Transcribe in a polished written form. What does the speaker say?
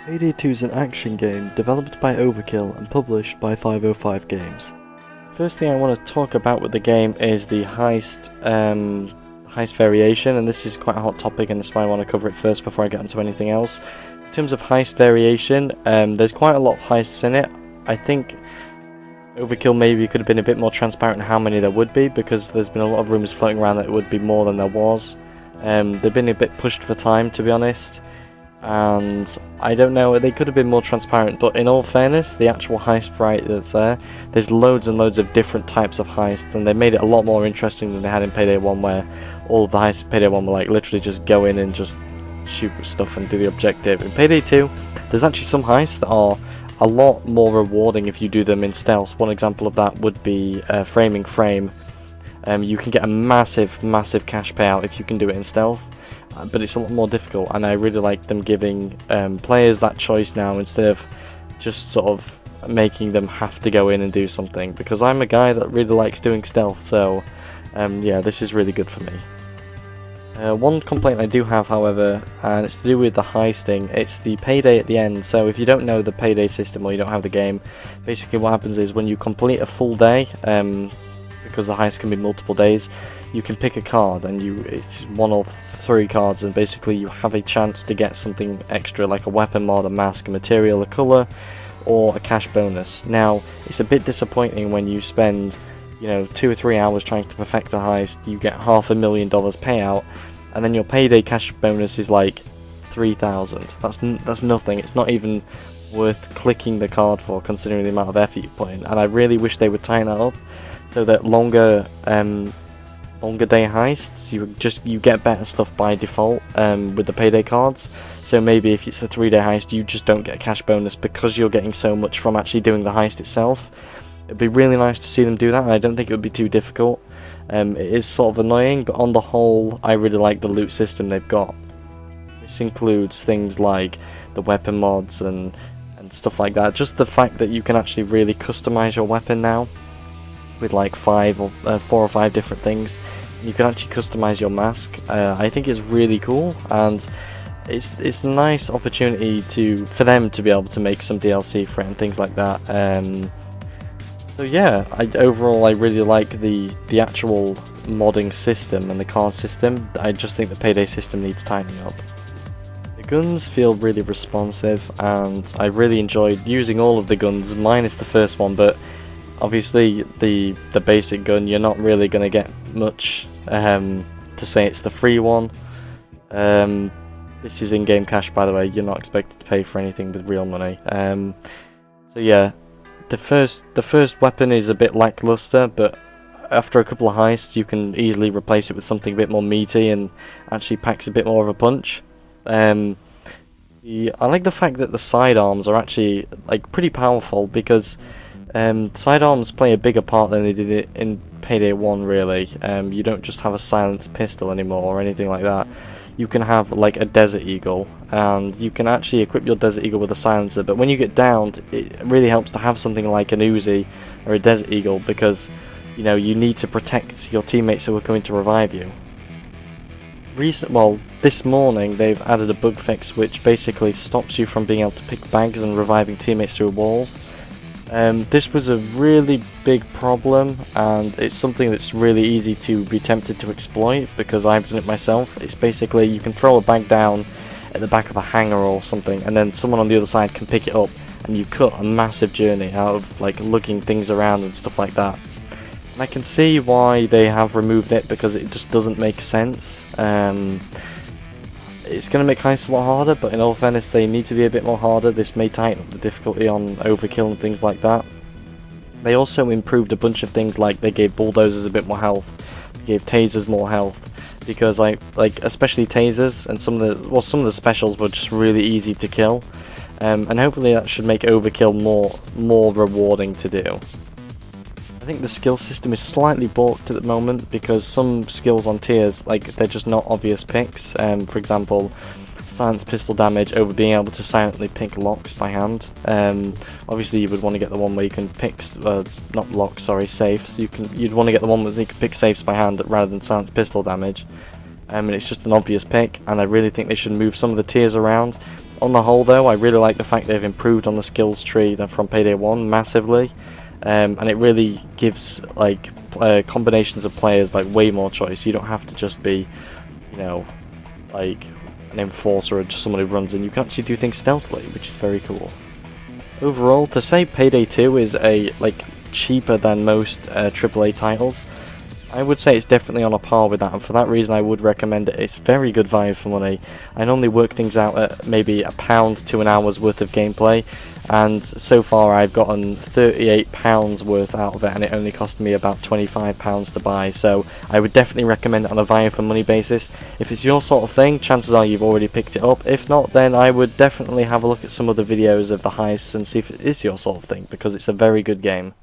Payday 2 is an action game developed by Overkill and published by 505 Games. First thing I want to talk about with the game is the heist variation, and this is quite a hot topic, and that's why I want to cover it first before I get onto anything else. In terms of heist variation, there's quite a lot of heists in it. I think Overkill maybe could have been a bit more transparent in how many there would be, because there's been a lot of rumours floating around that it would be more than there was. They've been a bit pushed for time, to be honest, and I don't know, they could have been more transparent, but in all fairness, the actual heist variety that's there's loads and loads of different types of heists, and they made it a lot more interesting than they had in Payday 1, where all of the heists in Payday 1 were like literally just go in and just shoot stuff and do the objective. In Payday 2, there's actually some heists that are a lot more rewarding if you do them in stealth. One example of that would be Framing Frame. You can get a massive cash payout if you can do it in stealth, but it's a lot more difficult, and I really like them giving players that choice now instead of just sort of making them have to go in and do something, because I'm a guy that really likes doing stealth, so yeah, this is really good for me. One complaint I do have, however, and it's to do with the heisting, it's the payday at the end. So if you don't know the payday system or you don't have the game, basically what happens is when you complete a full day, because the heist can be multiple days, you can pick a card, and it's one of 3 cards, and basically you have a chance to get something extra like a weapon mod, a mask, a material, a colour, or a cash bonus. Now, it's a bit disappointing when you spend 2 or 3 hours trying to perfect the heist, you get $500,000 payout, and then your payday cash bonus is like 3,000. That's nothing. It's not even worth clicking the card for, considering the amount of effort you put in. And I really wish they would tighten that up, so that longer day heists, you get better stuff by default with the payday cards. So maybe if it's a 3-day heist, you just don't get a cash bonus because you're getting so much from actually doing the heist itself. It'd be really nice to see them do that, and I don't think it would be too difficult. It is sort of annoying, but on the whole, I really like the loot system they've got. This includes things like the weapon mods and stuff like that. Just the fact that you can actually really customize your weapon now, with like 4 or 5 different things. You can actually customize your mask. I think it's really cool, and it's a nice opportunity for them to be able to make some DLC for it and things like that. So yeah, overall I really like the actual modding system and the card system. I just think the payday system needs tightening up. The guns feel really responsive, and I really enjoyed using all of the guns, minus the first one, but obviously the basic gun, you're not really going to get much to say it's the free one. This is in-game cash, by the way. You're not expected to pay for anything with real money. So yeah, the first weapon is a bit lackluster, but after a couple of heists you can easily replace it with something a bit more meaty and actually packs a bit more of a punch. I like the fact that the sidearms are actually like pretty powerful, because sidearms play a bigger part than they did it in Payday 1, really. You don't just have a silenced pistol anymore or anything like that. You can have like a Desert Eagle, and you can actually equip your Desert Eagle with a silencer, but when you get downed, it really helps to have something like an Uzi or a Desert Eagle, because you need to protect your teammates who are coming to revive you. This morning they've added a bug fix which basically stops you from being able to pick bags and reviving teammates through walls. This was a really big problem, and it's something that's really easy to be tempted to exploit, because I've done it myself. It's basically, you can throw a bag down at the back of a hangar or something, and then someone on the other side can pick it up, and you cut a massive journey out of like lugging things around and stuff like that. And I can see why they have removed it, because it just doesn't make sense. It's going to make heists a lot harder, but in all fairness, they need to be a bit more harder. This may tighten up the difficulty on Overkill and things like that. They also improved a bunch of things, like they gave bulldozers a bit more health, they gave tasers more health, because especially tasers, and some of the specials were just really easy to kill, and hopefully that should make Overkill more rewarding to do. I think the skill system is slightly balked at the moment, because some skills on tiers, they're just not obvious picks. For example, silence pistol damage over being able to silently pick locks by hand. Obviously you would want to get the one where you can pick, not locks, sorry, safes. You'd want to get the one where you can pick safes by hand rather than silence pistol damage. And it's just an obvious pick, and I really think they should move some of the tiers around On the whole though, I really like the fact they've improved on the skills tree from Payday 1 massively, and it really gives like combinations of players like way more choice. You don't have to just be, you know, like an enforcer or just someone who runs in. You can actually do things stealthily, which is very cool. Overall, to say Payday 2 is cheaper than most AAA titles, I would say it's definitely on a par with that, and for that reason I would recommend it. It's very good value for money. I normally work things out at maybe £1 to an hour's worth of gameplay, and so far I've gotten £38 worth out of it, and it only cost me about £25 to buy, so I would definitely recommend it on a value for money basis. If it's your sort of thing, chances are you've already picked it up. If not, then I would definitely have a look at some of the videos of the heists and see if it is your sort of thing, because it's a very good game.